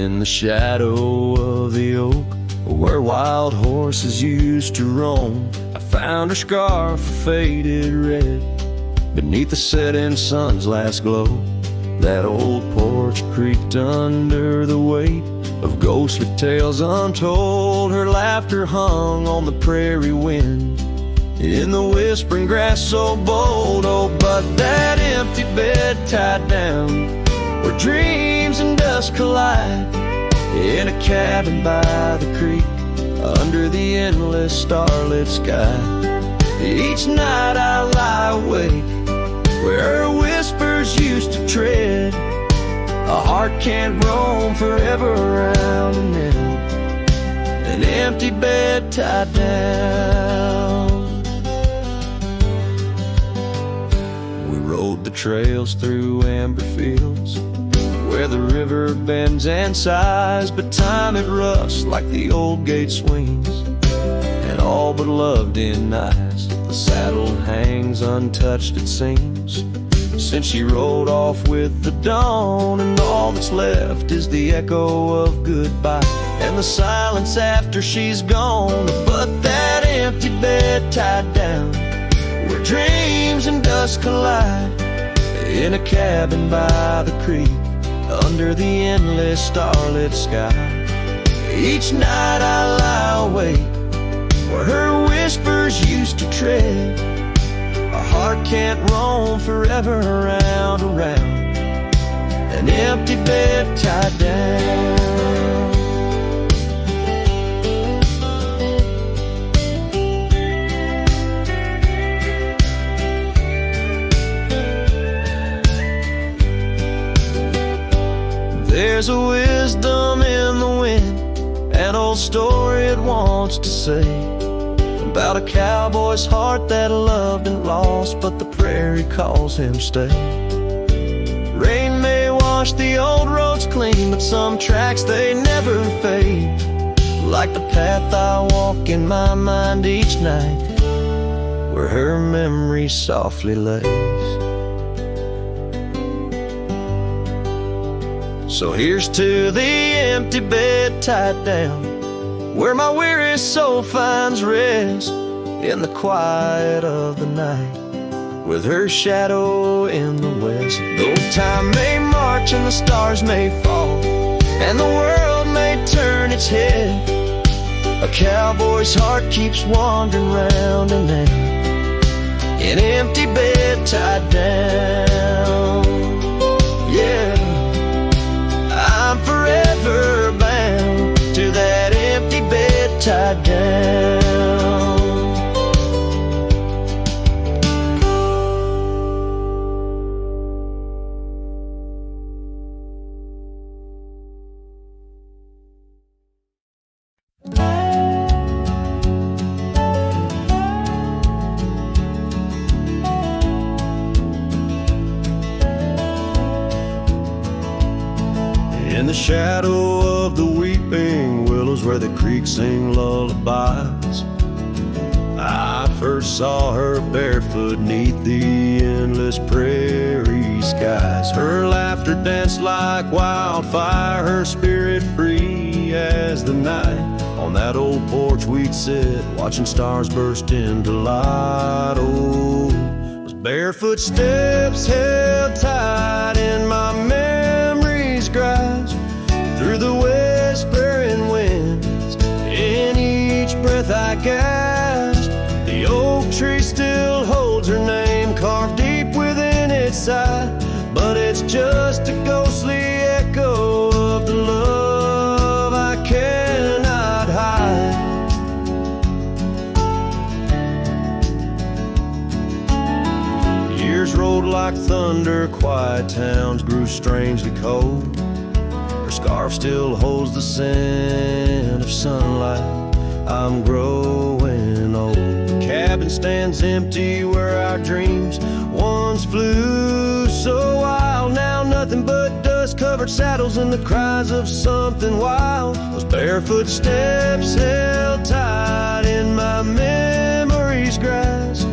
In the shadow of the oak, where wild horses used to roam, I found her scarf faded red beneath the setting sun's last glow. That old porch creaked under the weight of ghostly tales untold. Her laughter hung on the prairie wind in the whispering grass so bold. Oh, but that empty bed tied down where dreams and dust collide, in a cabin by the creek under the endless starlit sky. Each night I lie awake where her whispers used to tread. A heart can't roam forever around and in an empty bed tied down. We rode the trails through amber fields where the river bends and sighs, but time it rusts like the old gate swings, and all but love denies. The saddle hangs untouched, it seems, since she rode off with the dawn, and all that's left is the echo of goodbye and the silence after she's gone. But that empty bed tied down where dreams and dust collide, in a cabin by the creek under the endless starlit sky. Each night I lie awake where her whispers used to tread. A heart can't roam forever around, an empty bed tied down. There's a wisdom in the wind, an old story it wants to say, about a cowboy's heart that loved and lost, but the prairie calls him stay. Rain may wash the old roads clean, but some tracks they never fade, like the path I walk in my mind each night, where her memory softly lays. So here's to the empty bed tied down, where my weary soul finds rest in the quiet of the night, with her shadow in the west. Though time may march and the stars may fall, and the world may turn its head, a cowboy's heart keeps wandering round and round, an empty bed tied down. Yeah, I'm forever bound to that empty bed tied down. In the shadow of the weeping willows where the creek sing lullabies, I first saw her barefoot neath the endless prairie skies. Her laughter danced like wildfire, her spirit free as the night. On that old porch we'd sit, watching stars burst into light. Oh, those barefoot steps held tight in my memory's grasp, through the whispering winds, in each breath I gasp. The oak tree still holds her name carved deep within its side, but it's just a ghostly echo of the love I cannot hide. Years rolled like thunder, quiet towns grew strangely cold. Her scarf still holds the scent of sunlight, I'm growing old. The cabin stands empty where our dreams once flew so wild. Now nothing but dust-covered saddles and the cries of something wild. Those barefoot steps held tight in my memory's grasp,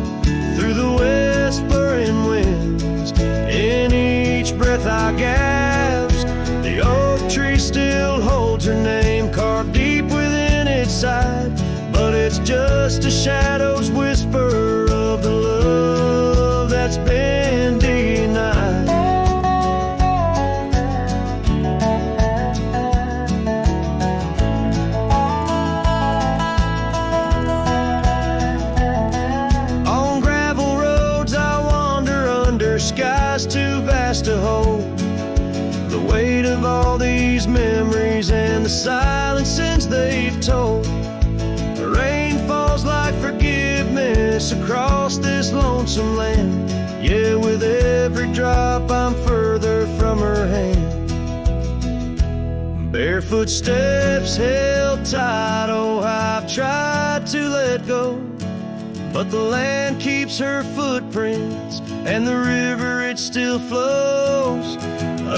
through the whispering winds, in each breath I gasp. The oak tree still the shadows whisper of the love that's been denied. On gravel roads I wander under skies too vast to hold. The weight of all these memories and the silences they've told. The rain falls like forgiveness across this lonesome land. Yeah, with every drop I'm further from her hand. Barefoot steps held tight, oh, I've tried to let go, but the land keeps her footprints, and the river, it still flows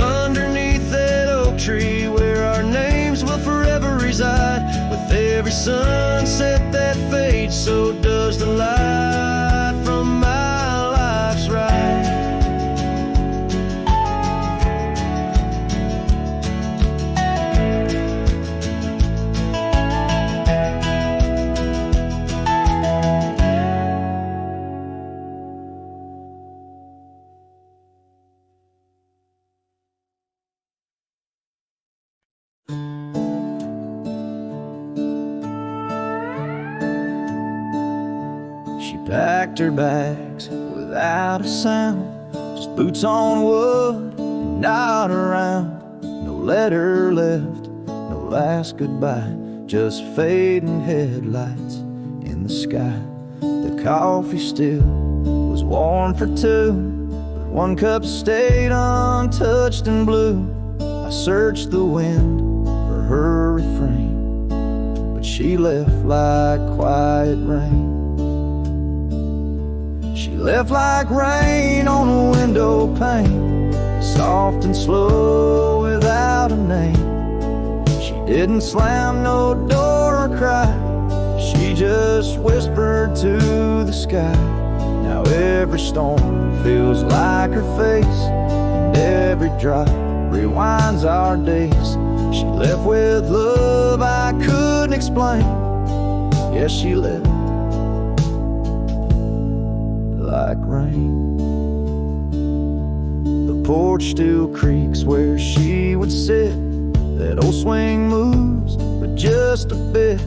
underneath that oak tree where our names will forever reside. With every sunset that fades, so does the light from my life's ride. Packed her bags without a sound, just boots on wood and not around. No letter left, no last goodbye, just fading headlights in the sky. The coffee still was warm for two, but one cup stayed untouched and blue. I searched the wind for her refrain, but she left like quiet rain. She left like rain on a window pane, soft and slow without a name. She didn't slam no door or cry, she just whispered to the sky. Now every storm feels like her face, and every drop rewinds our days. She left with love I couldn't explain. Yes, she left like rain. The porch still creaks where she would sit. That old swing moves, but just a bit,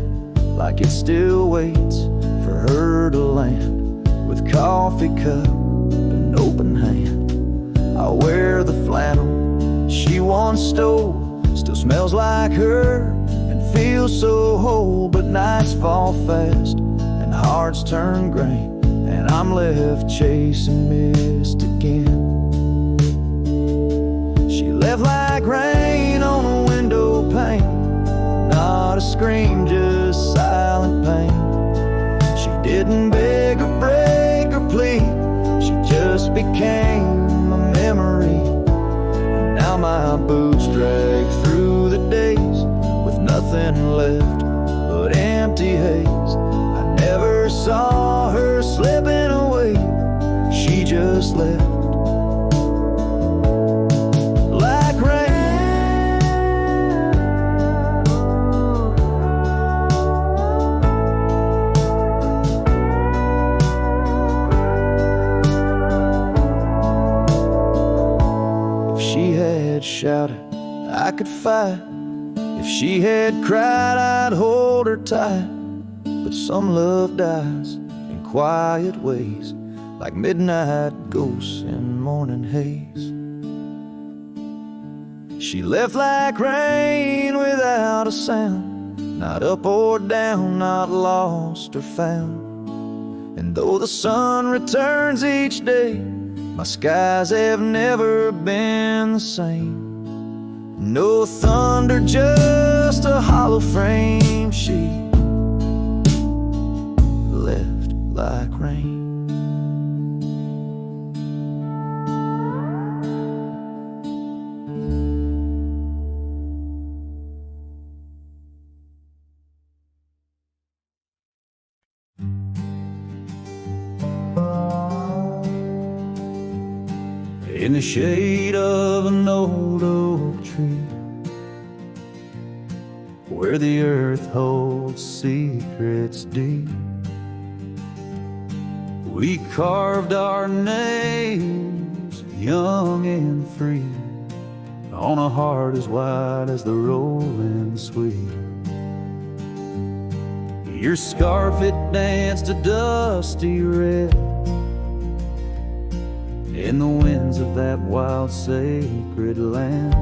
like it still waits for her to land. With coffee cup and open hand, I wear the flannel she once stole. Still smells like her and feels so whole. But nights fall fast and hearts turn gray, and I'm left chasing mist again. She left like rain on a window pane, not a scream, just silent pain. She didn't beg or break or plead, she just became a memory. And now my boots drag through the days with nothing left but empty haze. I never saw her slipping away, she just left like rain. If she had shouted, I could fight. If she had cried, I'd hold her tight. But some love dies in quiet ways, like midnight ghosts in morning haze. She left like rain without a sound, not up or down, not lost or found. And though the sun returns each day, my skies have never been the same. No thunder, just a hollow frame. She left like rain. In the shade of an old oak tree, where the earth holds secrets deep, We carved our names, young and free, on a heart as wide as the rolling sweet. Your scarf, it danced a dusty red in the winds of that wild sacred land,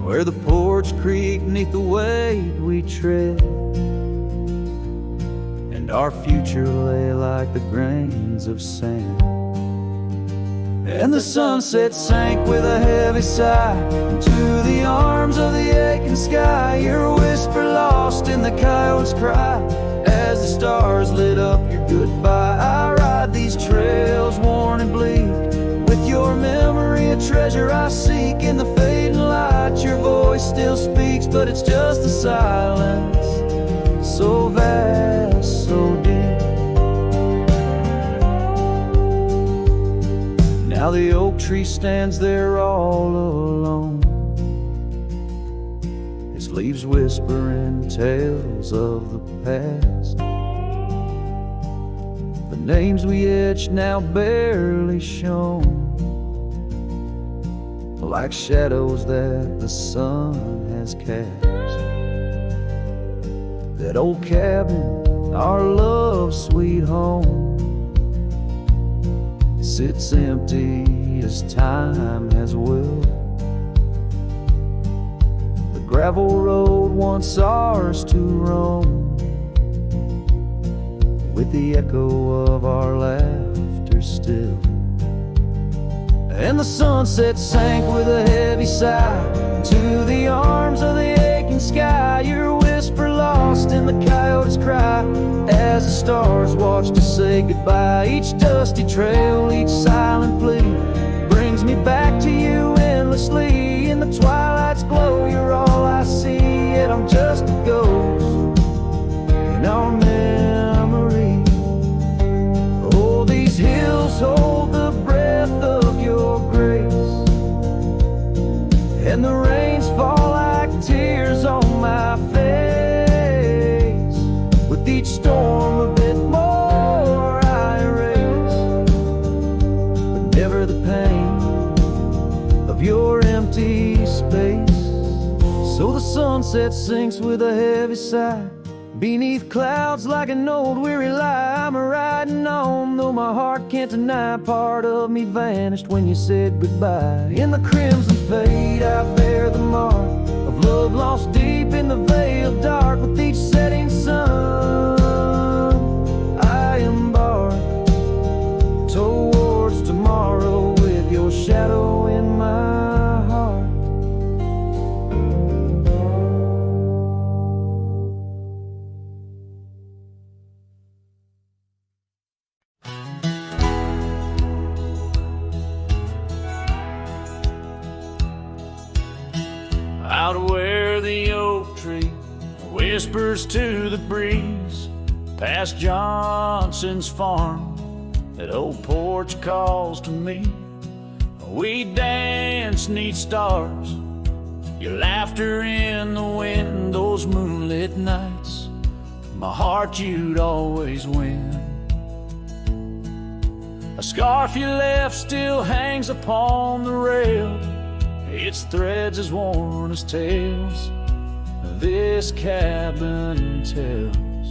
where the porch creaked neath the weight we tread, and our future lay like the grains of sand. And the sunset sank with a heavy sigh into the arms of the aching sky. Your whisper lost in the coyote's cry as the stars lit up your goodbye. I ride these trails worn and bleak, with your memory a treasure I seek. In the fading light your voice still speaks, but it's just a silence so vast, so deep. Now the oak tree stands there all alone, its leaves whispering tales of the past. The names we etched now barely shown, like shadows that the sun has cast. That old cabin, our love's sweet home, sits empty as time has willed. The gravel road once ours to roam, with the echo of our laughter still. And the sunset sank with a heavy sigh into the arms of the aching sky. Your whisper lost in the coyote's cry as the stars watched us say goodbye. Each dusty trail, each silent plea brings me back to you endlessly. In the twilight's glow, you're all I see, yet I'm just a ghost in our memory. Oh, these hills hold the breath of your grace, and the rains fall like tears on my face. With each storm a bit more I erase, but never the pain of your empty space. So the sunset sinks with a heavy sigh beneath clouds like an old weary lie. I'm riding on, though my heart can't deny part of me vanished when you said goodbye. In the crimson fade I bear the mark of love lost deep in the veil dark. With each setting sun I embark towards tomorrow, with your shadow in my heart. Out where the oak tree whispers to the breeze, past Johnson's farm, that old porch calls to me. We dance 'neath stars, your laughter in the wind, those moonlit nights, my heart you'd always win. A scarf you left still hangs upon the rail, its threads as worn as tales this cabin tells.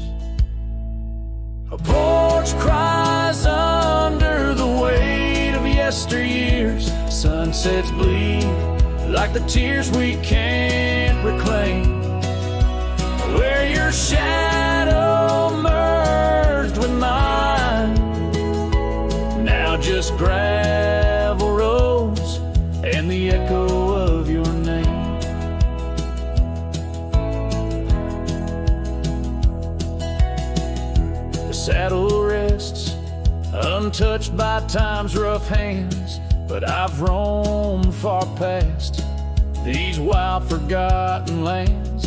A porch cries under the weight of yesteryears. Sunsets bleed like the tears we can't reclaim, where your shadow merged with mine. Now just gravel roads and the echo of your name. The saddle rests untouched by time's rough hands, but I've roamed far past these wild forgotten lands,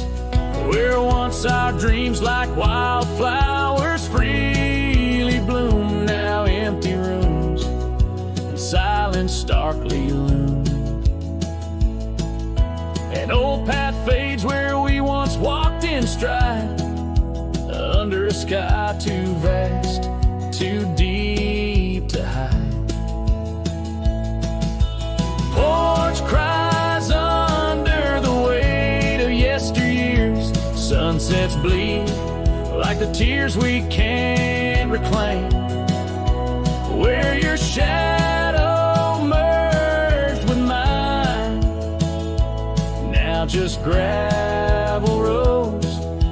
where once our dreams like wildflowers freely bloom. Now empty rooms and silence starkly loom. An old path fades where we once walked in stride, under a sky too vast too deep to hide. Porch cries under the weight of yesteryears. Sunsets bleed like the tears we can't reclaim. Where your shadow merged with mine, now just gravel roads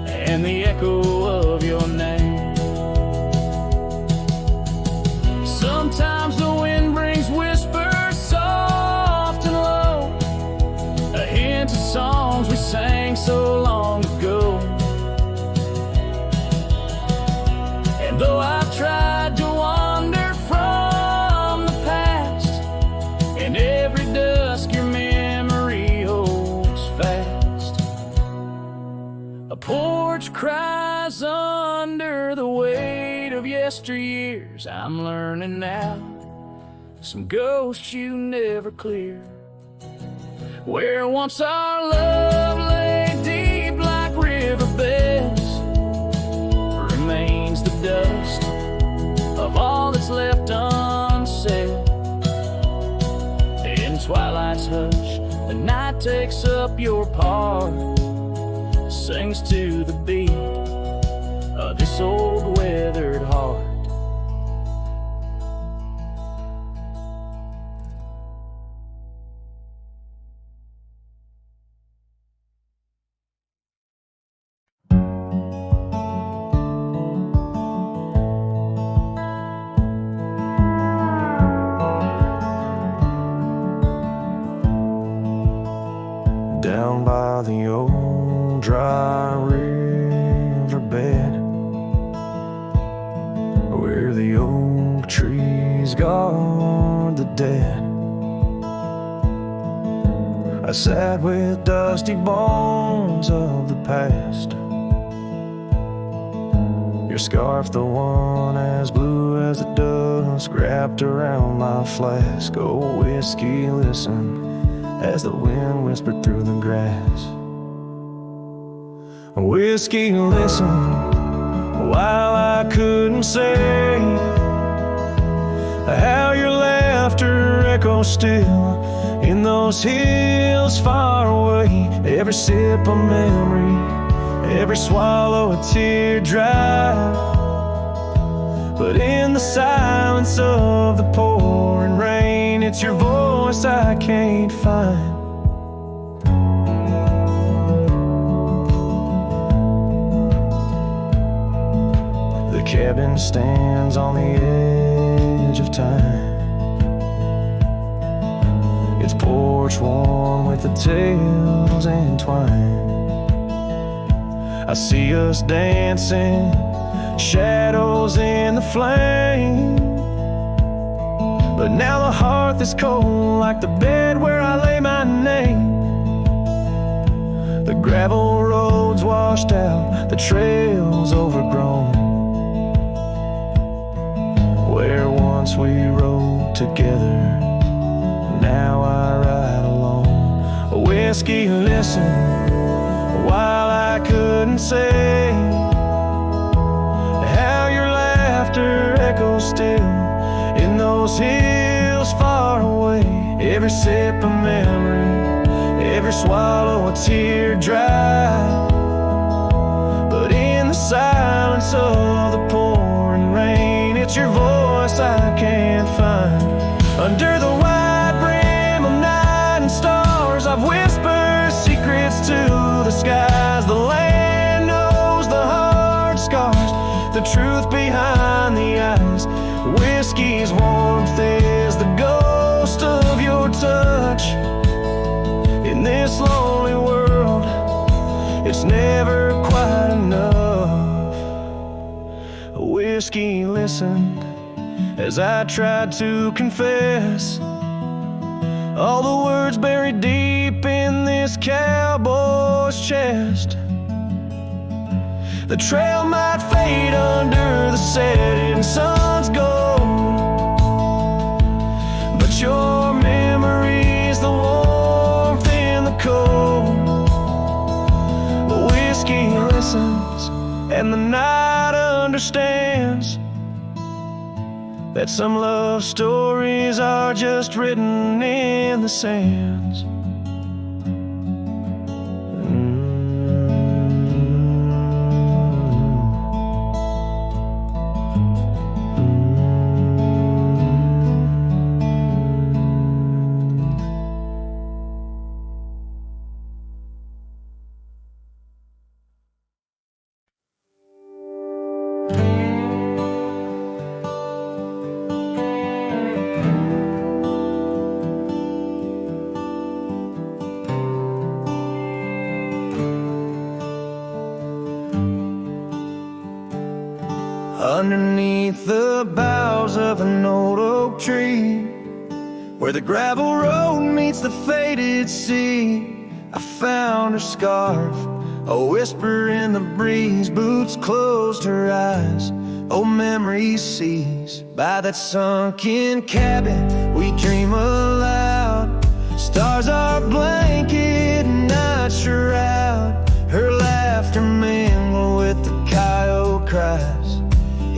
and the echo of your name. Sometimes the wind brings whispers soft and low, a hint of songs we sang so long ago. And though I've tried to wander from the past, in every dusk your memory holds fast. A porch cries under the weight of yesteryears. I'm learning now, some ghosts you never cleared. Where once our love lay deep like riverbeds, remains the dust of all that's left unsaid. In twilight's hush, the night takes up your part, sings to the beat of this old weathered heart. Down by the old dry riverbed, where the oak trees guard the dead, I sat with dusty bones of the past. Your scarf, the one as blue as the dusk, wrapped around my flask. Oh, whiskey, listen as the wind whispered through the grass. Whiskey, listen, while I couldn't say how your laughter echoes still in those hills far away. Every sip a memory, every swallow a teardrop, but in the silence of the pouring rain, it's your voice I can't find. The cabin stands on the edge of time, its porch worn with the tales entwined. I see us dancing, shadows in the flame, but now the hearth is cold like the bed where I lay my name. The gravel roads washed out, the trails overgrown, where once we rode together, now I ride alone. Whiskey, listen, while I couldn't say how your laughter echoes still in those hills far away. Every sip a memory, every swallow a teardrop, but in the silence of the pouring rain, it's your voice I can't find. Under the wide brim of night and stars, I've whispered secrets to the skies. The land knows the hard scars, the truth behind the eyes. Whiskey's warmth is the ghost of your touch. In this lonely world, it's never quite enough. Whiskey, listen as I tried to confess all the words buried deep in this cowboy's chest. The trail might fade under the setting sun's gold, but your memory's the warmth in the cold. The whiskey listens and the night understands. that some love stories are just written in the sands. Underneath the boughs of an old oak tree, where the gravel road meets the faded sea, I found her scarf, a whisper in the breeze. Boots closed her eyes, old memories seize. By that sunken cabin we dream aloud, stars are blanket and night shroud. Her laughter mingle with the coyote cries.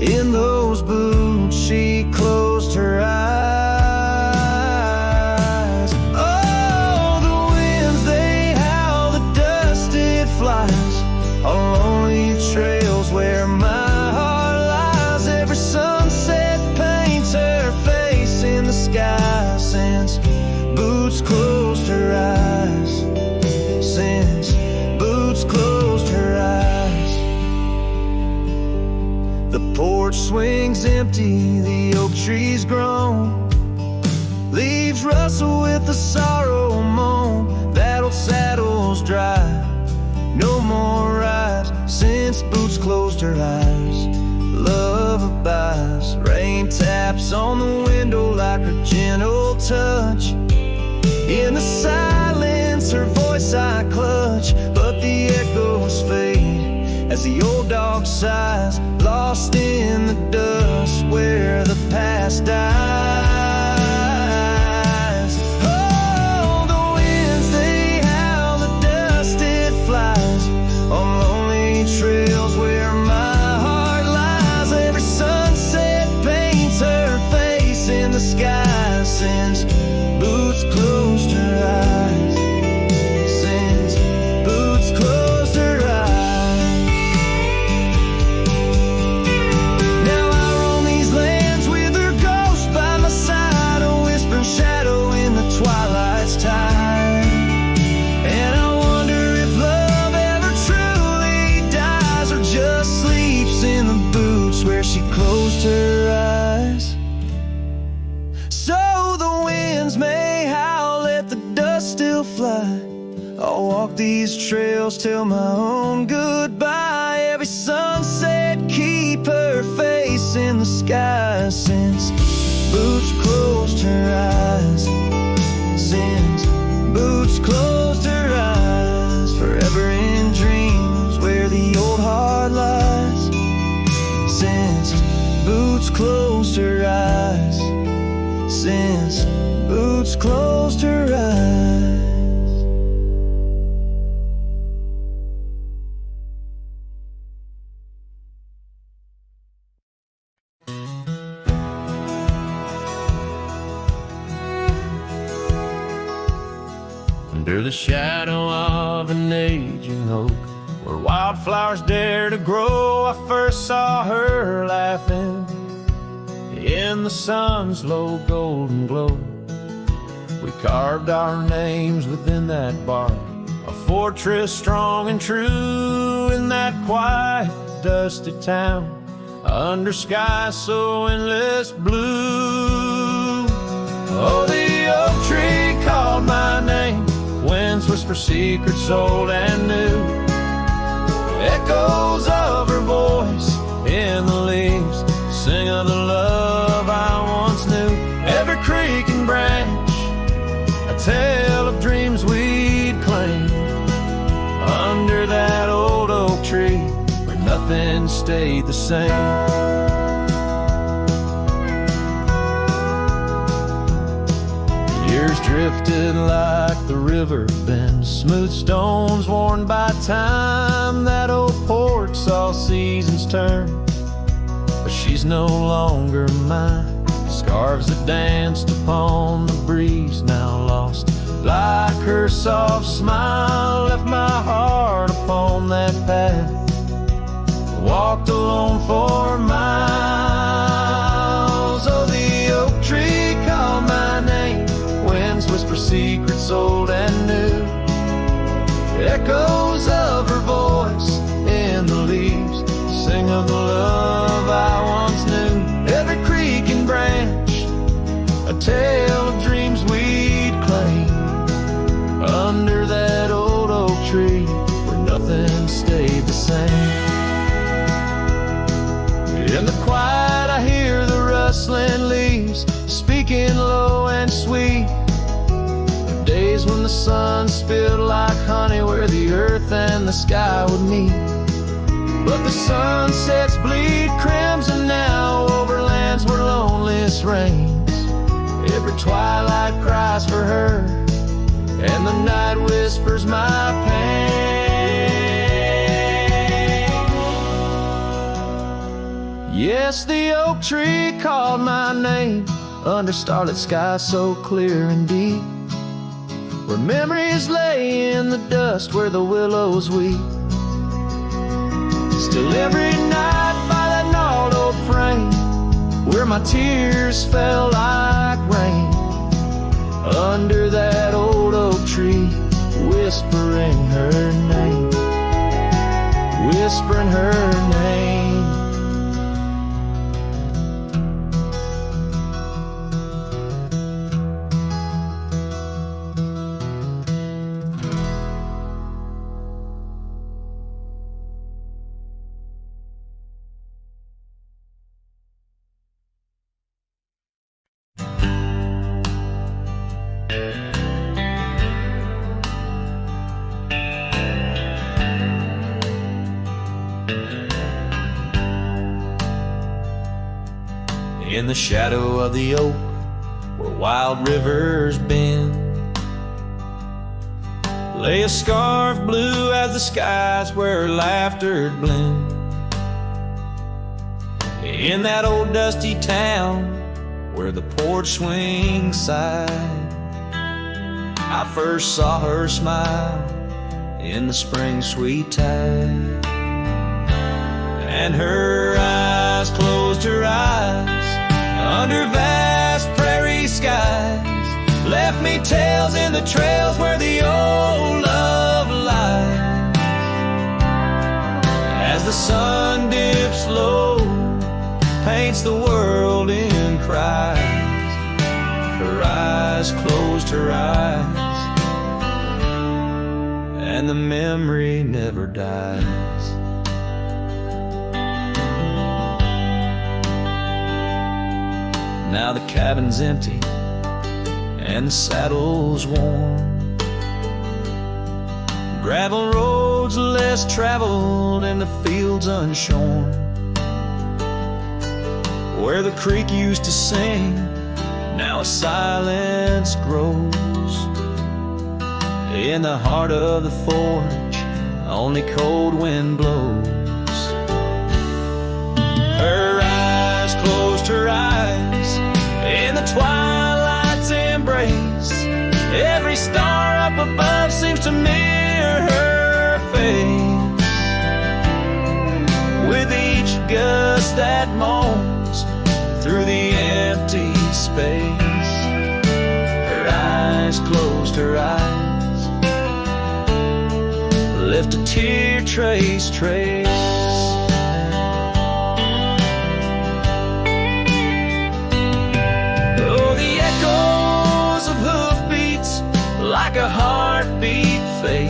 In those boots she closed her eyes. Oh, the winds they howl, the dust it flies on lonely trails where my heart lies. Every sunset paints her face in the sky. Since boots closed her eyes, since boots closed her eyes. The porch swings empty, the oak tree's grown, leaves rustle with the sorrow moan. That old saddle's dry, no more rides since boots closed her eyes. Love abides, rain taps on the window like her gentle touch. In the silence her voice I clutch, but the echoes fade as the old dog sighs, lost in the dust where the past dies. Oh, the winds they howl, the dust it flies on lonely trails where my heart lies. Every sunset paints her face in the sky. Since boots closed her eyes, since boots closed her eyes. Twilight's tide, and I wonder if love ever truly dies or just sleeps in the boots where she closed her eyes. So the winds may howl, let the dust still fly. I'll walk these trails till my own goodbye. Every sunset keep her face in the sky. Since boots closed her eyes, since boots closed her eyes. Forever in dreams where the old heart lies. Since boots closed her eyes, since boots closed her eyes. Under the shadow of an aging oak, where wildflowers dare to grow, I first saw her laughing in the sun's low golden glow. We carved our names within that bark, a fortress strong and true in that quiet, dusty town, under skies so endless blue. Oh, the oak tree called my name, winds whisper secrets old and new. Echoes of her voice in the leaves sing of the love I once knew. Every creek and branch a tale of dreams we'd claimed. Under that old oak tree where nothing stayed the same. Years drifted like the river bends, smooth stones worn by time. That old porch saw seasons turn, but she's no longer mine. scarves that danced upon the breeze, now lost. Like her soft smile left my heart upon that path. Walked alone for miles. Oh, the oak tree called my name. Winds whisper secrets old and new. Echoes of her voice in the leaves sing of the love I once knew. Every creek and branch, a tale of dreams we'd claim. Under that old oak tree where nothing stayed the same. In the quiet I hear the rustling leaves speaking low and sweet. Days when the sun spilled like honey where the earth and the sky would meet. But the sunsets bleed crimson now over lands where loneliness reigns. Every twilight cries for her, and the night whispers my pain. Yes, the oak tree called my name under starlit skies so clear and deep, where memories lay in the dust where the willows weep. Still every night by that gnarled oak frame, where my tears fell like rain. Under that old oak tree, whispering her name, whispering her name. In the shadow of the oak, where wild rivers bend, lay a scarf blue as the skies where laughter blend. In that old dusty town where the porch swings sighed, I first saw her smile in the spring sweet tide. And her eyes closed her eyes under vast prairie skies, left me tales in the trails where the old love lies. As the sun dips low, paints the world in cries, her eyes closed her eyes, and the memory never dies. Now the cabin's empty and the saddle's worn, gravel roads less traveled and the fields unshorn. Where the creek used to sing, now a silence grows. In the heart of the forge, only cold wind blows. Her eyes closed her eyes in the twilight's embrace. Every star up above seems to mirror her face. With each gust that moans through the empty space, her eyes closed her eyes, left a tear trace. Like a heartbeat fade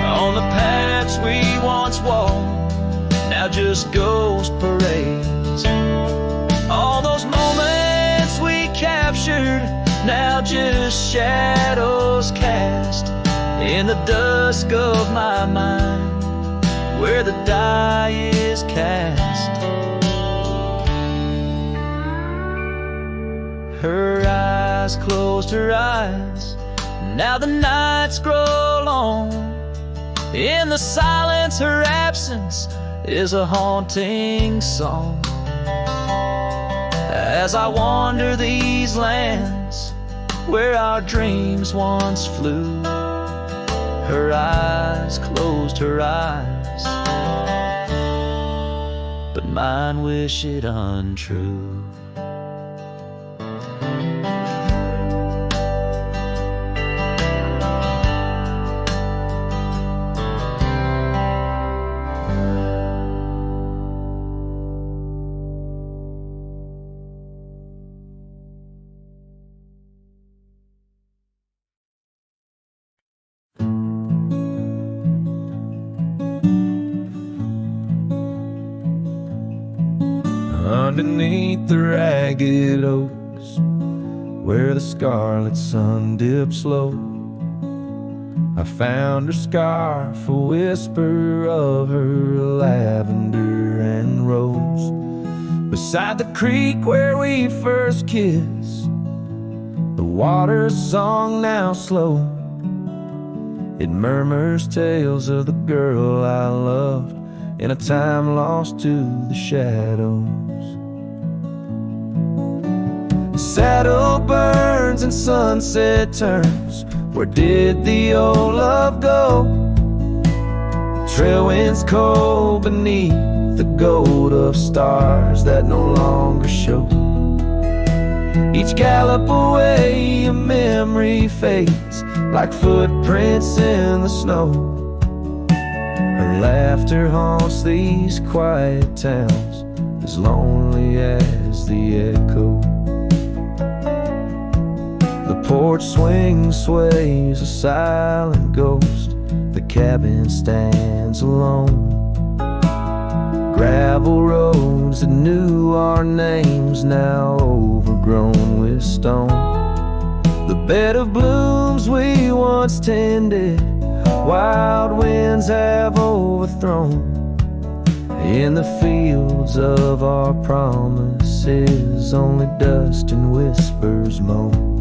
on the paths we once walked, now just ghost parades. All those moments we captured, now just shadows cast in the dusk of my mind, where the die is cast. Her eyes closed her eyes, now the nights grow long. In the silence, her absence is a haunting song. as I wander these lands where our dreams once flew. Her eyes closed her eyes, but mine wish it untrue. Underneath the ragged oaks, where the scarlet sun dips low, I found her scarf, a whisper of her lavender and rose. Beside the creek where we first kissed, the water's song now slow. It murmurs tales of the girl I loved in a time lost to the shadows. Saddle burns and sunset turns, where did the old love go? Trail winds cold beneath the gold of stars that no longer show. Each gallop away a memory fades like footprints in the snow. Her laughter haunts these quiet towns, as lonely as the echo. The porch swing sways, a silent ghost. The cabin stands alone. Gravel roads that knew our names, now overgrown with stone. The bed of blooms we once tended, wild winds have overthrown. In the fields of our promises, only dust and whispers moan.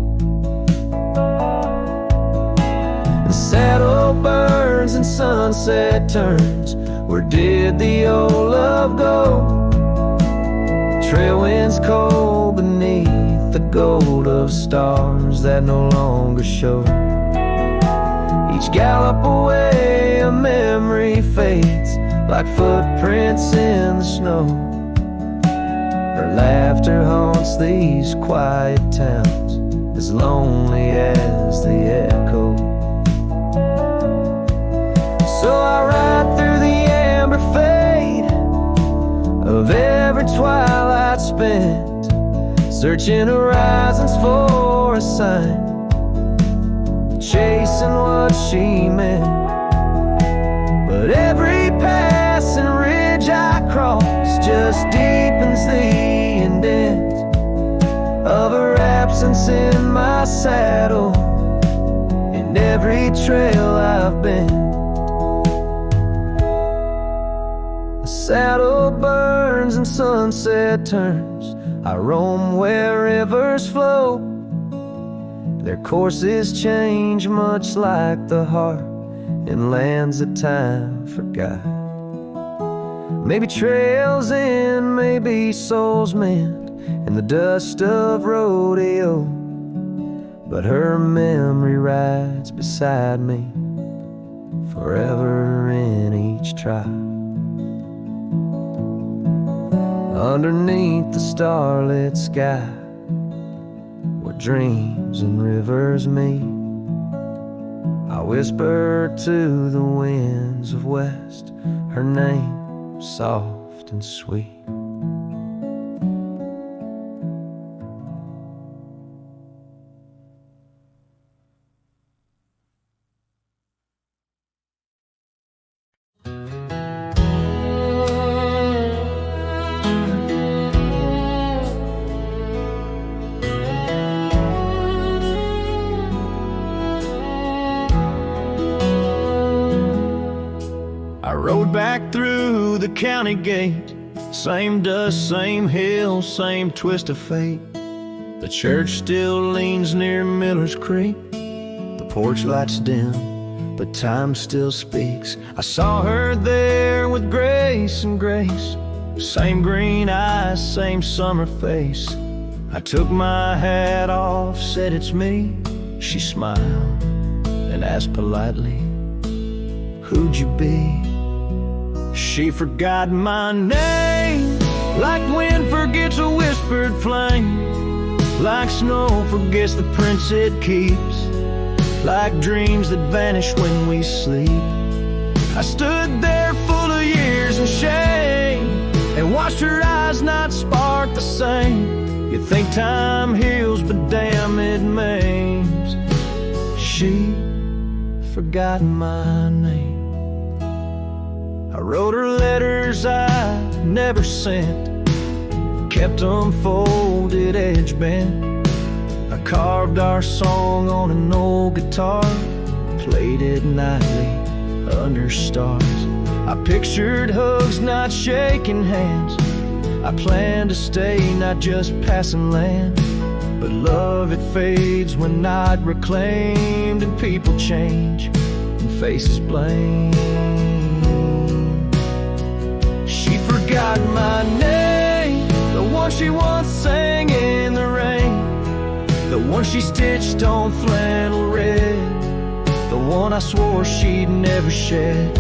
The saddle burns and sunset turns, where did the old love go? Trail winds cold beneath the gold of stars that no longer show. Each gallop away a memory fades like footprints in the snow. Her laughter haunts these quiet towns, as lonely as the echo. So I ride through the amber fade of every twilight spent, searching horizons for a sign, chasing what she meant. But every passing ridge I cross just deepens the indent of her absence in my saddle, in every trail I've been. The saddle burns and sunset turns, I roam where rivers flow. Their courses change much like the heart in lands that time forgot. Maybe trails end, maybe souls mend in the dust of rodeo, but her memory rides beside me forever in each trial. Underneath the starlit sky, where dreams and rivers meet, I whisper to the winds of west her name, soft and sweet. Back through the county gate, same dust, same hills, same twist of fate. The church still leans near Miller's Creek. The porch lights dim, but time still speaks. I saw her there with grace and grace, same green eyes, same summer face. I took my hat off, said it's me. She smiled and asked politely, who'd you be? She forgot my name, like wind forgets a whispered flame, like snow forgets the prints it keeps, like dreams that vanish when we sleep. I stood there full of years and shame, and watched her eyes not spark the same. You think time heals, but damn it maims. She forgot my name. I wrote her letters I never sent, kept them folded, edge bent. I carved our song on an old guitar, played it nightly under stars. I pictured hugs, not shaking hands. I planned to stay, not just passing land. But love, it fades when not reclaimed, and people change and faces blame. She forgot my name, the one she once sang in the rain, the one she stitched on flannel red, the one I swore she'd never shed.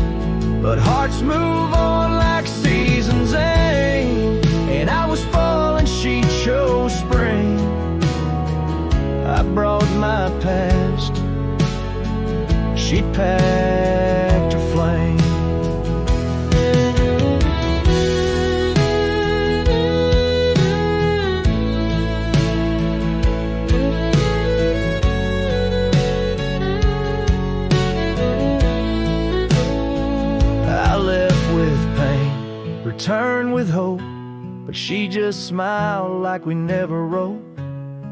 But hearts move on like seasons aim, and I was fall and she chose spring. I brought my past, she'd packed her flame. I left with pain, returned with hope, but she just smiled like we never wrote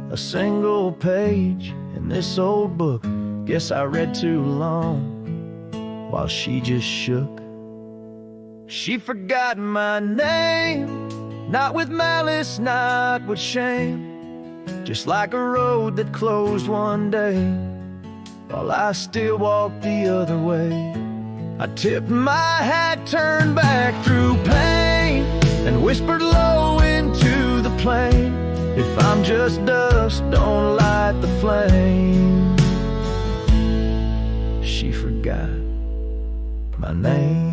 a single page in this old book. Guess I read too long while she just shook. She forgot my name, not with malice, not with shame, just like a road that closed one day while I still walked the other way. I tipped my hat, turned back through pain, and whispered low into the plain, if I'm just dust, don't light the flame. She forgot my name.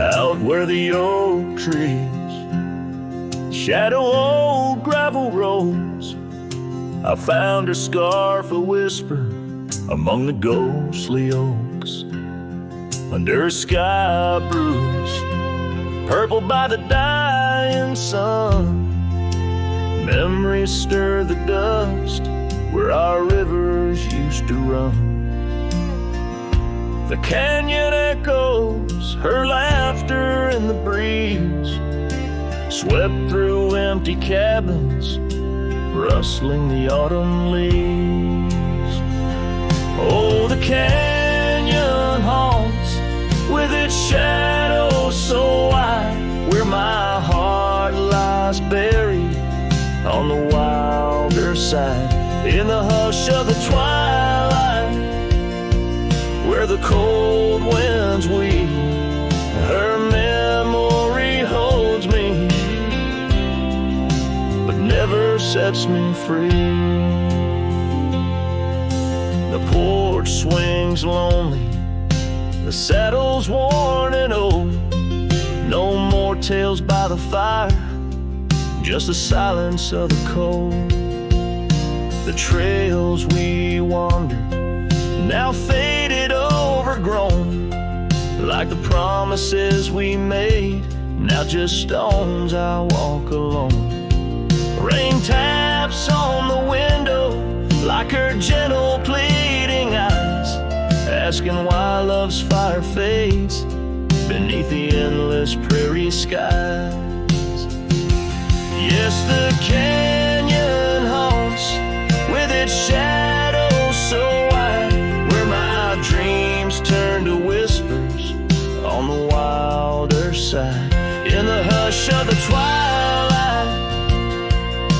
Out where the oak trees shadow old gravel roads, I found her scarf a whisper among the ghostly oaks. Under a sky bruised purple by the dying sun, memories stir the dust where our rivers used to run. The canyon echoes her laughter in the breeze, swept through empty cabins, rustling the autumn leaves. Oh, the canyon haunts with its shadow so wide, where my heart lies buried on the wilder side, in the hush of the twilight, where the cold winds weep, her memory holds me, but never sets me free. The porch swings lonely, the saddle's worn and old, no more tales by the fire, just the silence of the cold. The trails we wandered, now faded, overgrown, like the promises we made, now just stones I walk alone. Rain taps on the window like her gentle pleading eyes, asking why love's fire fades beneath the endless prairie skies. Yes, the canyon her side in the hush of the twilight,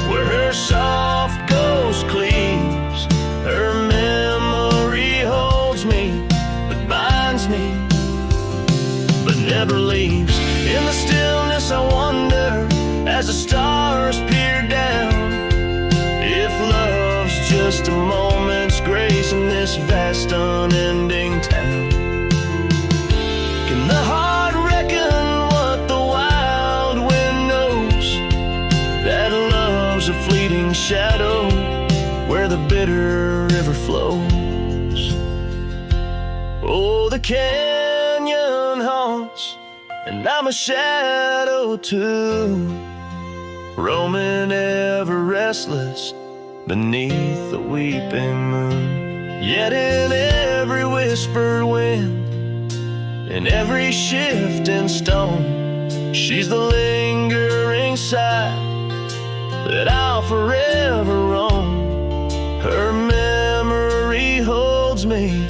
where her soft ghost cleaves. Her memory holds me, but binds me, but never leaves. In the stillness I wonder, as the stars peer down, if love's just a moment's grace in this vast unending town. Can the heart reckon what the wild wind knows? That love's a fleeting shadow where the bitter river flows. Oh, the canyon haunts, and I'm a shadow too, roaming ever restless beneath the weeping moon. Yet in every whispered wind, in every shifting stone, she's the lingering sight that I'll forever roam. Her memory holds me,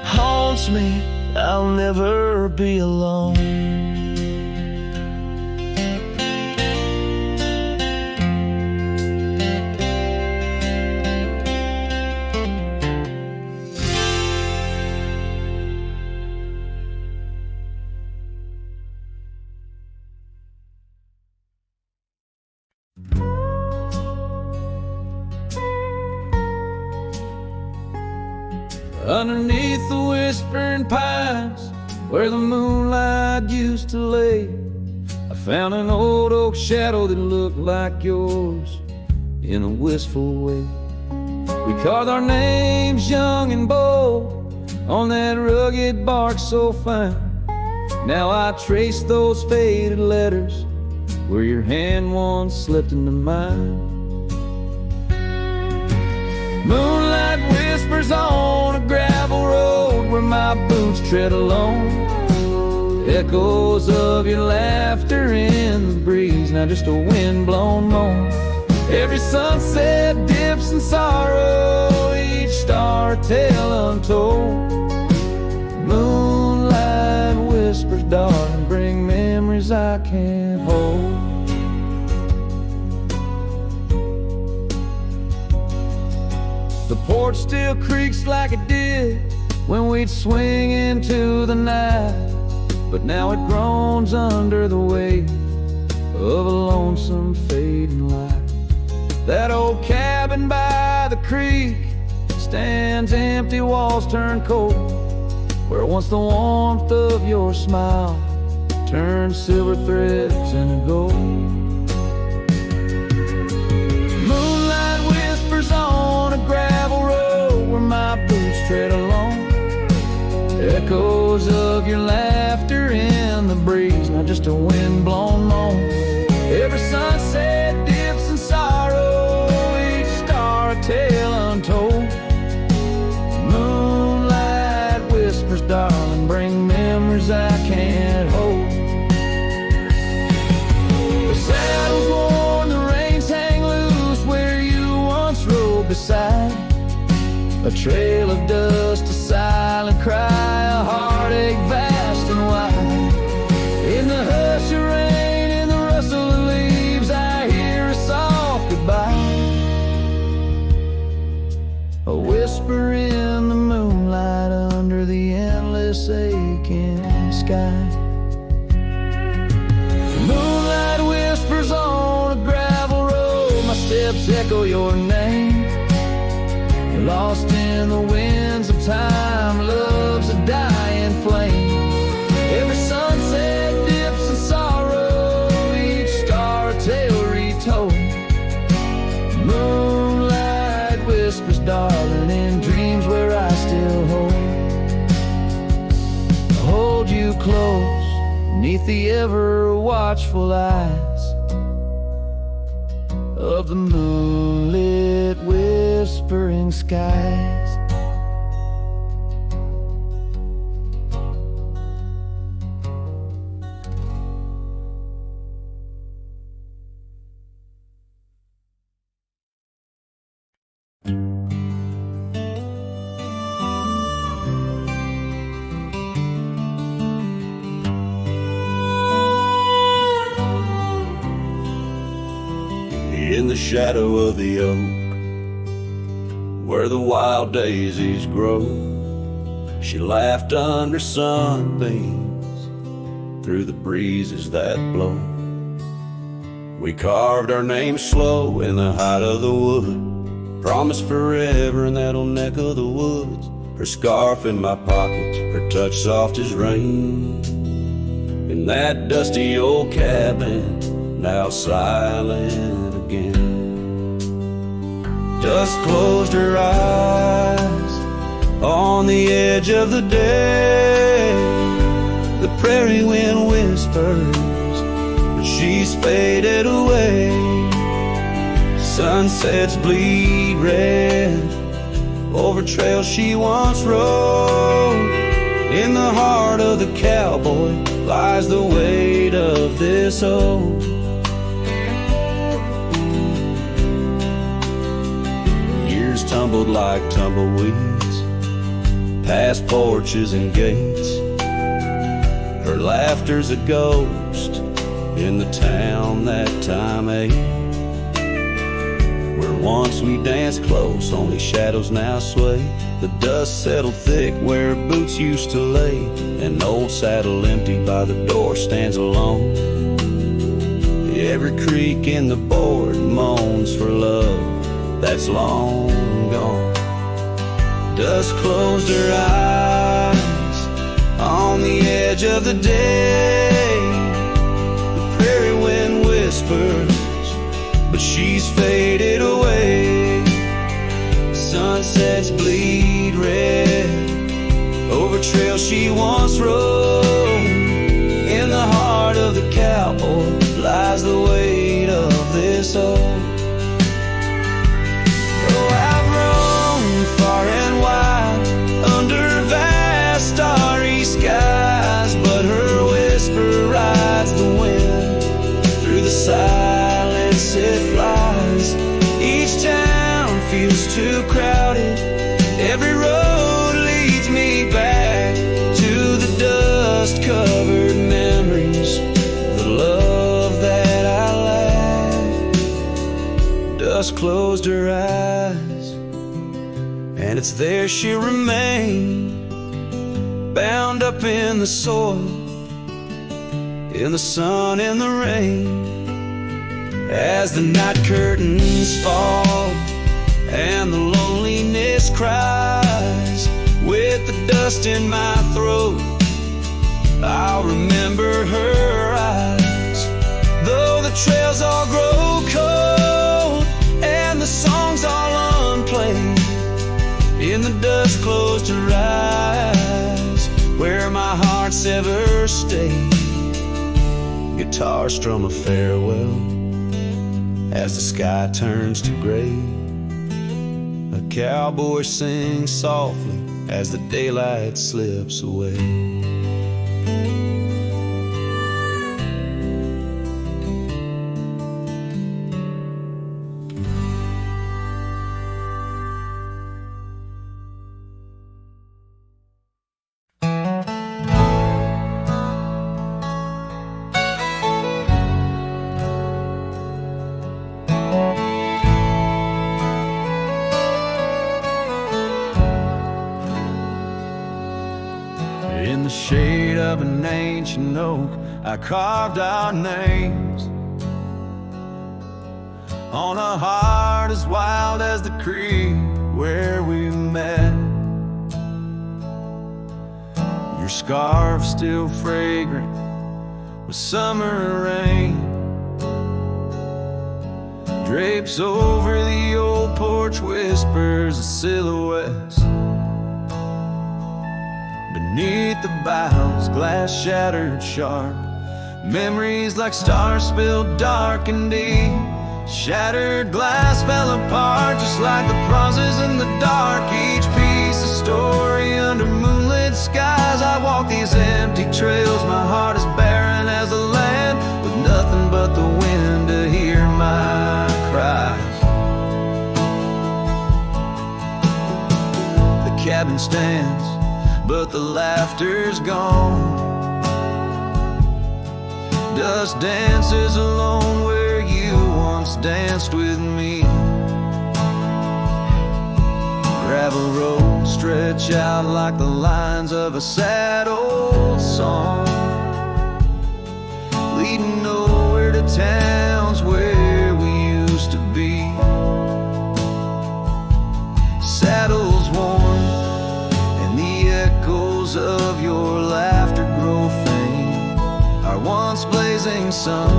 haunts me, I'll never be alone. Underneath the whispering pines, where the moonlight used to lay, I found an old oak shadow that looked like yours in a wistful way. We carved our names young and bold on that rugged bark so fine. Now I trace those faded letters where your hand once slipped into mine. Moonlight whispers on a gravel road where my boots tread alone. Echoes of your laughter in the breeze, now just a wind-blown moan. Every sunset dips in sorrow, each star a tale untold. Moonlight whispers, darling, bring memories I can't hold. The porch still creaks like it did when we'd swing into the night, but now it groans under the weight of a lonesome fading light. That old cabin by the creek stands empty, walls turn cold, where once the warmth of your smile turned silver threads into gold. Moonlight whispers on a gravel road where my boots tread alone. Echoes of your laughter in the breeze, not just a wind-blown moan. Every sunset dips in sorrow, each star a tale untold. Moonlight whispers, darling, bring memories I can't hold. The saddle's worn, the reins hang loose where you once rode beside. A trail of dust, a silent cry, a heartache vast and wide. In the hush of rain, in the rustle of leaves, I hear a soft goodbye. A whisper in the moonlight under the endless aching sky. Moonlight whispers on a gravel road, my steps echo your name. Lost in the winds of time, love's a dying flame. Every sunset dips in sorrow, each star a tale retold. Moonlight whispers, darling, in dreams where I still hold you close beneath the ever watchful eyes of the moonlit whispering skies. in the shadow of the oak, where the wild daisies grow. She laughed under sunbeams through the breezes that blow. We carved our names slow in the height of the wood, promised forever in that old neck of the woods. Her scarf in my pocket, her touch soft as rain, in that dusty old cabin, now silent again. Dusk closed her eyes on the edge of the day. The prairie wind whispers, but she's faded away. Sunsets bleed red over trails she once rode. In the heart of the cowboy lies the weight of this old. Years tumbled like tumbleweeds past porches and gates. Her laughter's a ghost in the town that time ate, where once we danced close, only shadows now sway. The dust settled thick where boots used to lay. An old saddle empty by the door stands alone. Every creak in the board moans for love that's long gone. Dusk closed her eyes on the edge of the day. The prairie wind whispers, but she's faded away. Sunsets bleed red over trails she once rode. In the heart of the cowboy lies the weight of this old. Oh, I've roamed far and wide under vast starry skies, but her whisper rides the wind through the silence it flies. Each town feels too crowded, every road leads me back to the dust-covered memories, the love that I lack. Dusk closed her eyes, and it's there she'll remain, bound up in the soil, in the sun, in the rain. As the night curtains fall and the loneliness cries, with the dust in my throat, I'll remember her eyes. Though the trails all grow cold and the songs all unplayed, in the dust closed her eyes, where my heart's ever stayed. Guitar strum a farewell as the sky turns to gray. A cowboy sings softly as the daylight slips away. In the shade of an ancient oak, I carved our names on a heart as wild as the creek where we met. Your scarf still fragrant with summer rain drapes over the old porch, whispers of silhouettes. Beneath the boughs, glass shattered sharp, memories like stars spilled dark and deep. Shattered glass fell apart just like the pauses in the dark. Each piece a story under moonlit skies. I walk these empty trails, my heart is barren as a land, with nothing but the wind to hear my cries. The cabin stands, but the laughter's gone. Dust dances alone where you once danced with me. Gravel roads stretch out like the lines of a sad old song, leading nowhere to towns where we used to be. Saddles worn and the echoes of your laughter grow faint. Our once blazing sun,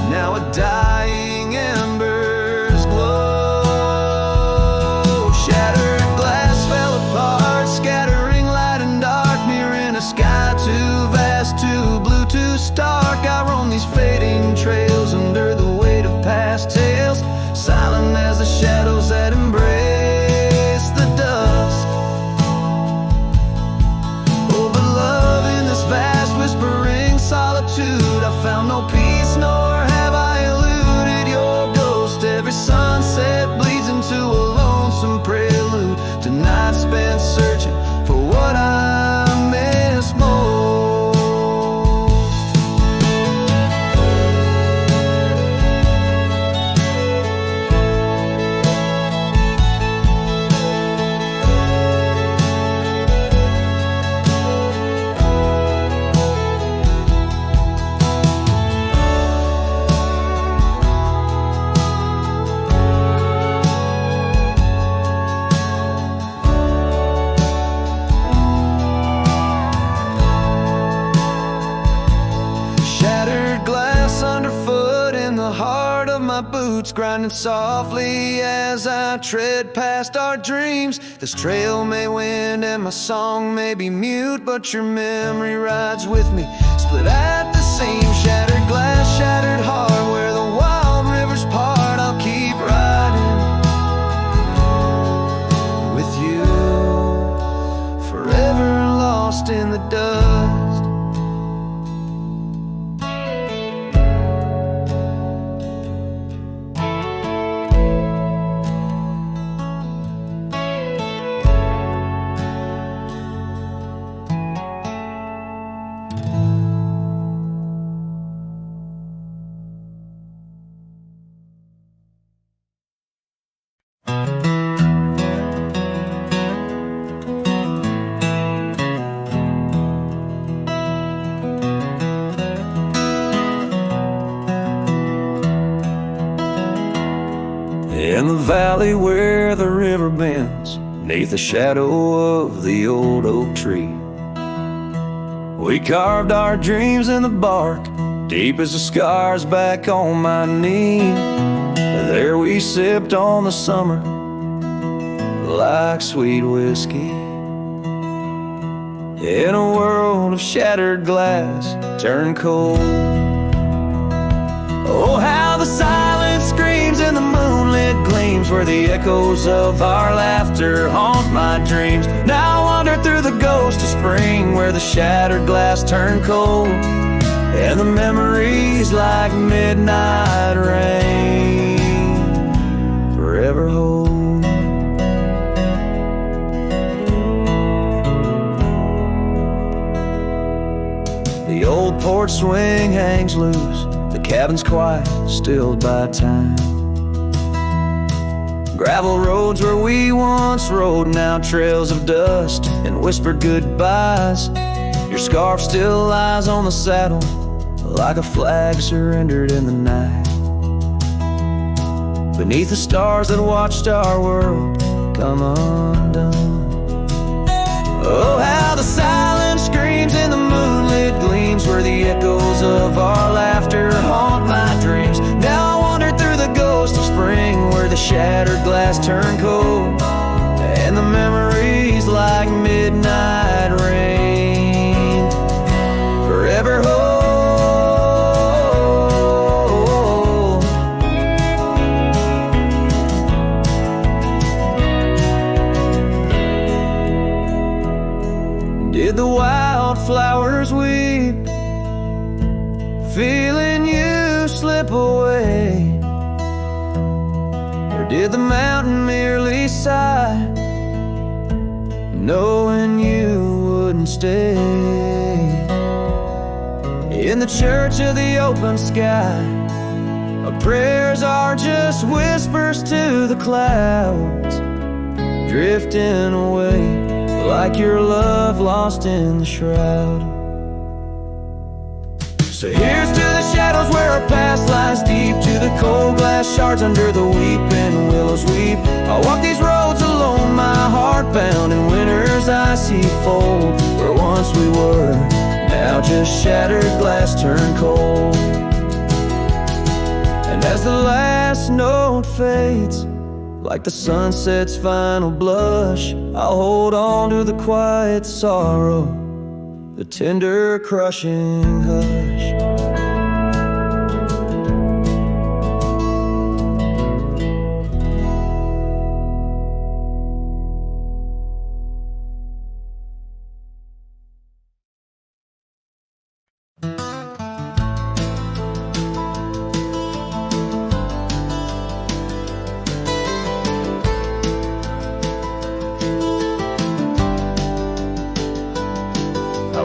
now a dying embers glow. Shattered glass fell apart, scattering light and dark, mirroring a sky too vast, too blue, too stark. I roam these fading trails under the weight of past tales, silent as the shadows that embrace the dusk. Oh, but love in this vast whispering solitude, I found no peace, nor have I eluded your ghost. Every sunset bleeds into a lonesome prelude to nights spent searching for what I miss most. Grinding softly as I tread past our dreams. This trail may wind and my song may be mute, but your memory rides with me, split at the seam. Shattered glass, shattered heart, where the wild rivers part, I'll keep riding with you, forever lost in the dust. In the valley where the river bends, neath the shadow of the old oak tree, we carved our dreams in the bark, deep as the scars back on my knee. There we sipped on the summer like sweet whiskey, in a world of shattered glass turned cold. Oh, how the silence screams in the moonlit gleams, where the echoes of our laughter haunt my dreams. Now I wander through the ghost of spring, where the shattered glass turned cold, and the memories like midnight rain forever hold. The old porch swing hangs loose, the cabin's quiet, stilled by time. Gravel roads where we once rode, now trails of dust and whispered goodbyes. Your scarf still lies on the saddle, like a flag surrendered in the night, beneath the stars that watched our world come undone. Oh, how the silence screams in the moonlit gleams, where the echoes of our laughter haunt my dreams. Now I wander through the ghost of spring, where the shattered glass turned cold, and the memories like midnight rain forever hold. Did the wildflowers weep, feeling you slip away? Or did the mountain merely sigh, knowing you wouldn't stay? In the church of the open sky, Our prayers are just whispers to the clouds, drifting away like your love lost in the shroud. So here's to the shadows where our past lies deep, to the cold glass shards under the weeping willows weep. I walk these roads alone, my heart bound in winter's icy fold, where once we were, now just shattered glass turned cold. And as the last note fades, like the sunset's final blush, I'll hold on to the quiet sorrow, the tender crushing hush.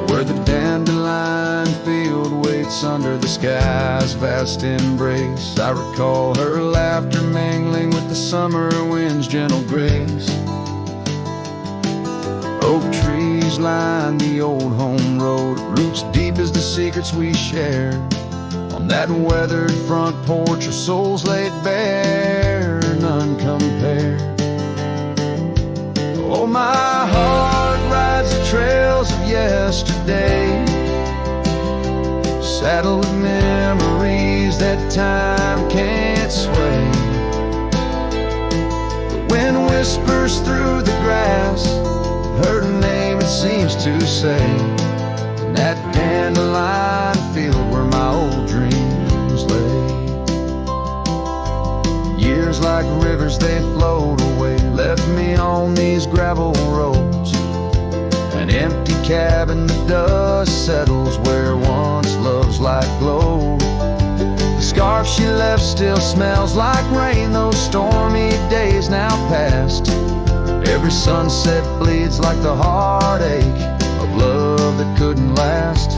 Where the dandelion field waits under the sky's vast embrace, I recall her laughter mingling with the summer wind's gentle grace. Oak trees line the old home road, roots deep as the secrets we shared. On that weathered front porch, our souls laid bare, none compared. Oh, my heart rides the trails of yesterday, saddled with memories that time can't sway. The wind whispers through the grass, her name it seems to say, in that dandelion field where my old dreams lay. Years like rivers they flowed away, left me on these gravel roads, an empty cabin, the dust settles where once love's light glowed. The scarf she left still smells like rain, those stormy days now past. Every sunset bleeds like the heartache of love that couldn't last.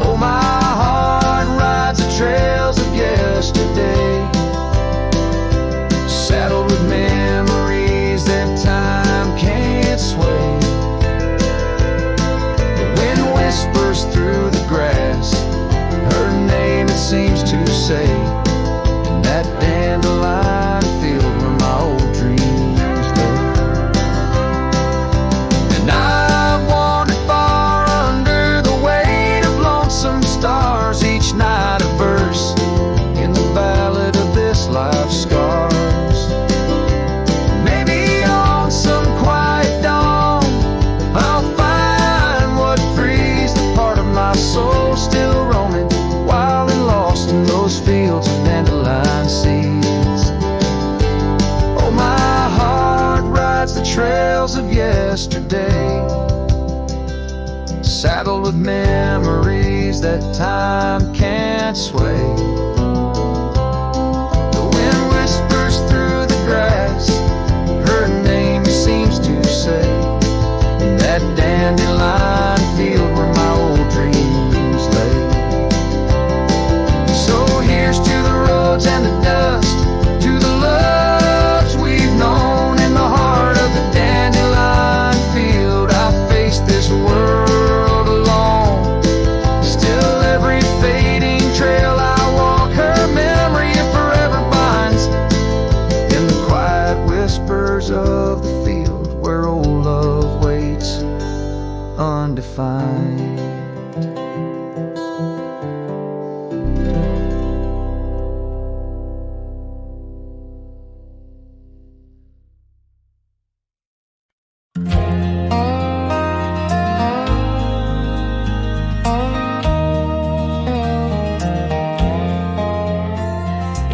Oh, my heart rides the trails of yesterday, saddled with memories that time can't sway. The wind whispers through the grass, her name it seems to say, in that dandelion field where my old dreams lay. And I've wandered far under the weight of lonesome stars, each night a verse in the ballad of this life's scars. Soul still roaming, wild and lost in those fields of dandelion seeds. Oh, my heart rides the trails of yesterday, saddled with memories that time can't sway. The wind whispers through the grass, her name seems to say, in that dandelion field where my old dreams lay. So here's to the roads and the dust, to the loves we've known in the heart of the dandelion field. I face this world alone, still every fading trail I walk, her memory forever binds in the quiet whispers of the field where old love waits undefined.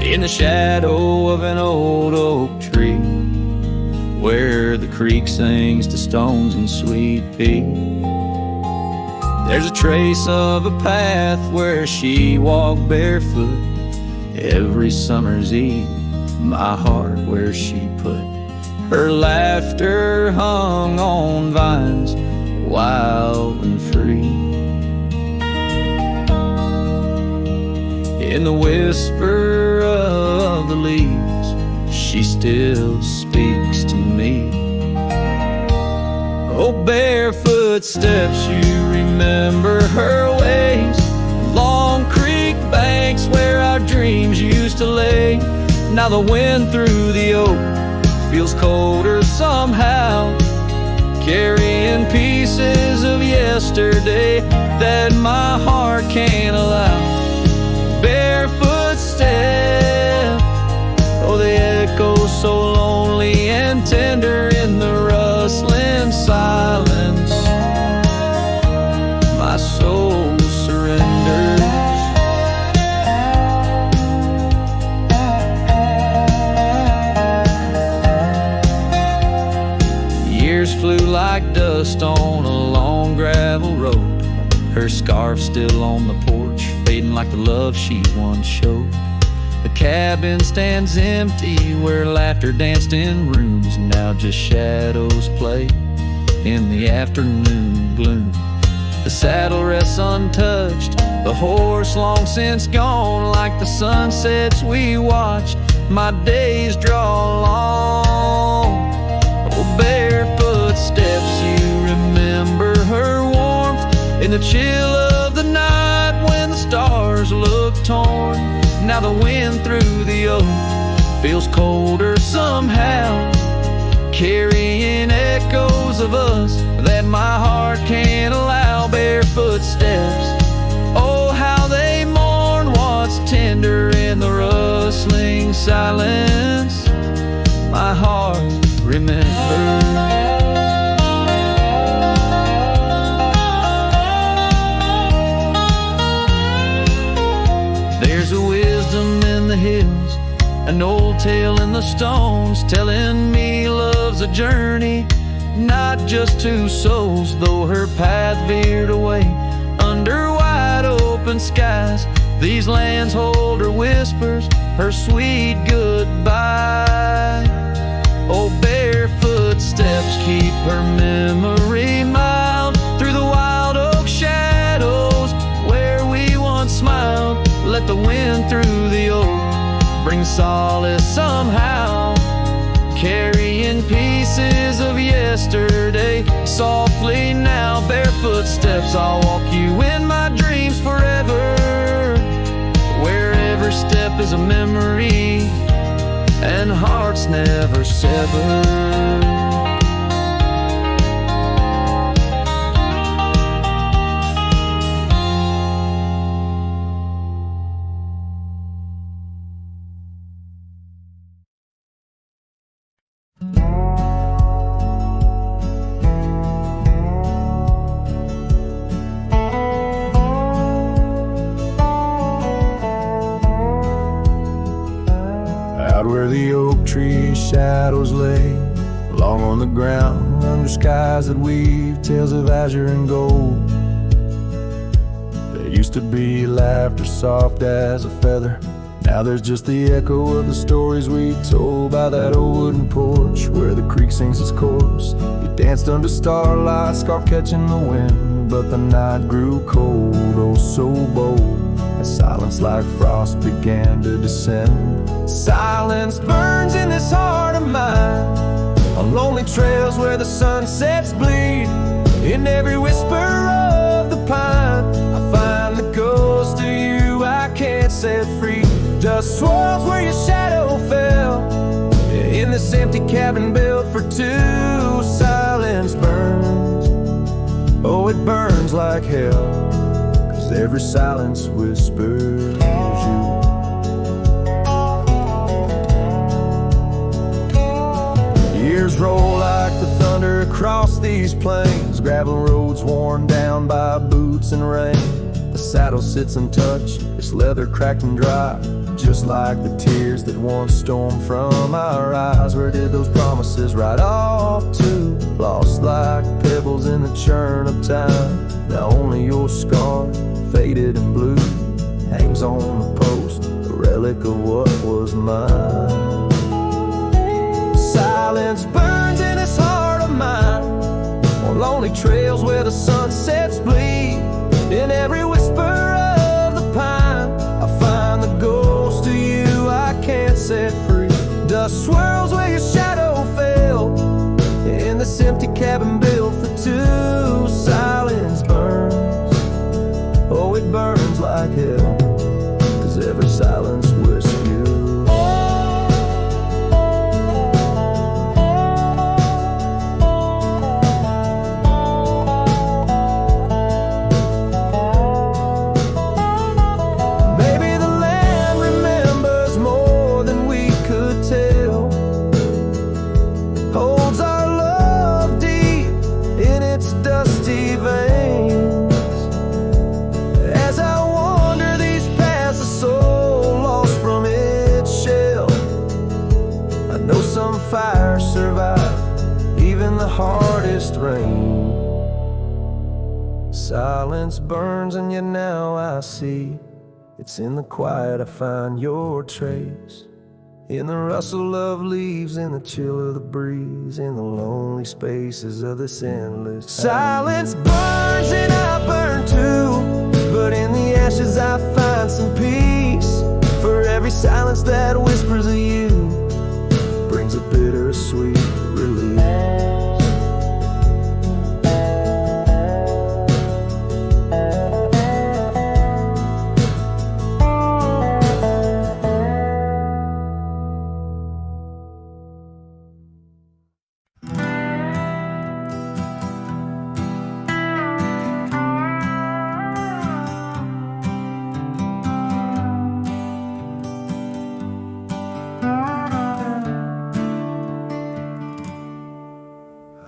In the shadow of an old oak tree, where the creek sings to stones in sweet pea, there's a trace of a path where she walked barefoot every summer's eve. My heart where she put her laughter hung on vines, wild and free. In the whisper of the leaves, she still speaks to me. Oh, barefoot steps, you remember her ways. Long creek banks where our dreams used to lay. Now the wind through the oak feels colder somehow, carrying pieces of yesterday that my heart can't allow. Barefoot step, oh, they echo so lonely and tender in the rustling silence. My soul surrenders. Years flew like dust on a long gravel road. Her scarf still on the porch, fading like the love she once showed. The cabin stands empty where laughter danced in rooms. Now just shadows play in the afternoon gloom. The saddle rests untouched, the horse long since gone. Like the sunsets we watched, my days draw long. Oh, barefoot steps, you remember her warmth in the chill of the night when the stars look torn. Now the wind through the oak feels colder somehow, carrying echoes of us that my heart can't allow. Barefoot steps, oh, how they mourn what's tender in the rustling silence. My heart remembers. There's a wisdom in the hills, an old tale in the stones, telling me love's a journey, not just two souls. Though her path veered away under wide open skies, these lands hold her whispers, her sweet goodbye. Oh, barefoot steps keep her memory mild through the wild oak shadows where we once smiled. Let the wind through the oak bring solace somehow, carrying pieces of yesterday softly now. Barefoot steps, I'll walk you in my dreams forever, where every step is a memory and hearts never sever. Out where the oak tree shadows lay, long on the ground under skies that weave tales of azure and gold. There used to be laughter soft as a feather. Now there's just the echo of the stories we told by that old wooden porch where the creek sings its chorus. You danced under starlight, scarf catching the wind, but the night grew cold, oh so bold, as silence like frost began to descend. Silence burns in this heart of mine, on lonely trails where the sunsets bleed. In every whisper of the pine, I find the ghost of you I can't set free. Dust swirls where your shadow fell, in this empty cabin built for two. Silence burns, oh it burns like hell, 'cause every silence whispers you. Years roll like the thunder across these plains, gravel roads worn down by boots and rain. The saddle sits untouched, its leather cracked and dry, just like the tears that once stormed from our eyes. Where did those promises ride off to? Lost like pebbles in the churn of time. Now only your scar, faded and blue, hangs on the post, a relic of what was mine. Silence burns in this heart of mine, on lonely trails where the sunsets bleed. In every whisper of the pine, I find the dust swirls where your shadow fell in this empty cabin built for two. Silence burns, oh it burns like hell, 'cause every silence whisks you. Maybe the land remembers more than we could tell, holds our love deep in its dusty veins. As I wander these paths, a soul lost from its shell, I know some fires survive even the hardest rain. Silence burns and yet now I see it's in the quiet I find your trace, in the rustle of leaves, in the chill of the breeze, in the lonely spaces of this endless silence burns and I burn too, but in the ashes I find some peace. For every silence that whispers of you brings a bittersweet release.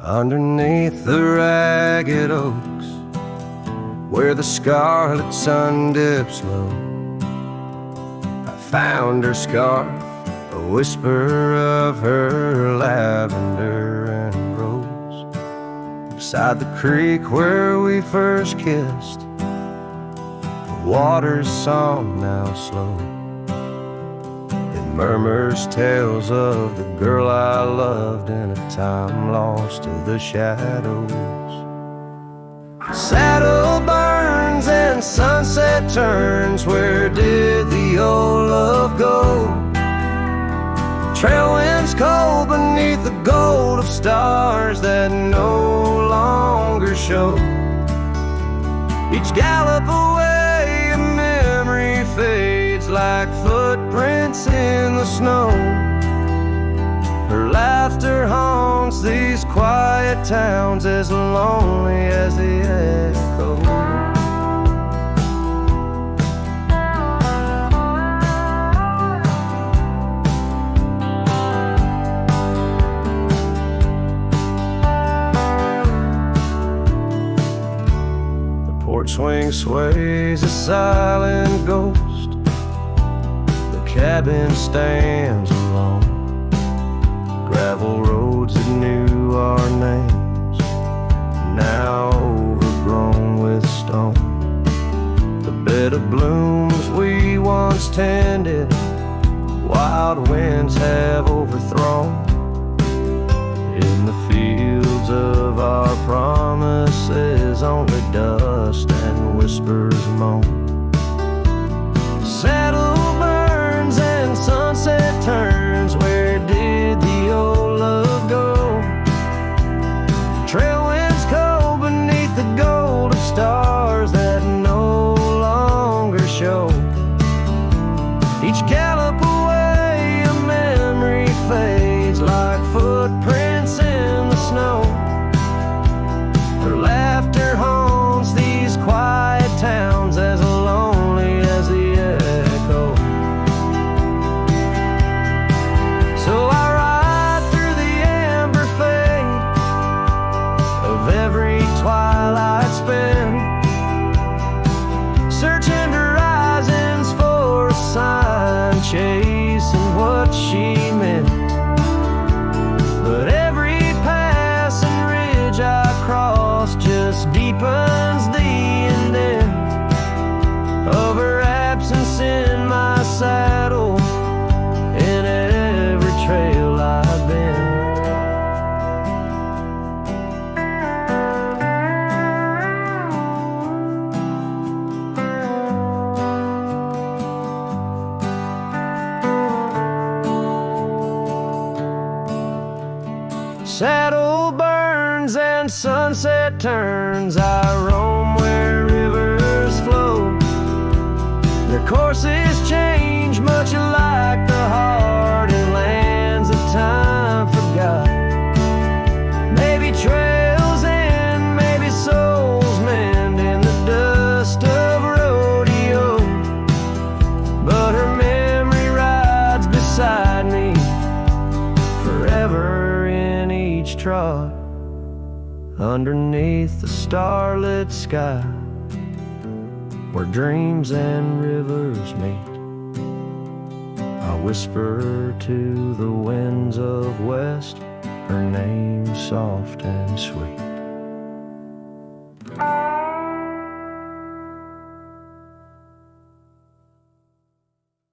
Underneath the ragged oaks, where the scarlet sun dips low, I found her scarf, a whisper of her lavender and rose. Beside the creek where we first kissed, the water's song now slow, murmurs tales of the girl I loved in a time lost to the shadows. Saddle burns and sunset turns, where did the old love go? Trail winds cold beneath the gold of stars that no longer show. Each gallop away a memory fades like footprints in the snow. Her laughter haunts these quiet towns as lonely as the echo. The porch swing sways a silent ghost, cabin stands alone. Gravel roads that knew our names, now overgrown with stone. The bed of blooms we once tended, wild winds have overthrown. In the fields of our promises, only dust and whispers moan. Settle and sunset turns, where did the old love go? Trail winds cold beneath the gold of stars that no longer show. Each gallop away a memory fades like footprints in the snow. Her laughter haunts these quiet towns as lonely as the echo. So I ride through the amber fade of every twilight spent, searching horizons for a sign and sunset turns, I roam where rivers flow. Their courses change, much like the heart in lands that time forgot. Maybe trails end, maybe souls mend in the dust of rodeo. But her memory rides beside me, forever in each trot, underneath the starlit sky, where dreams and rivers meet. I whisper to the winds of west, her name soft and sweet.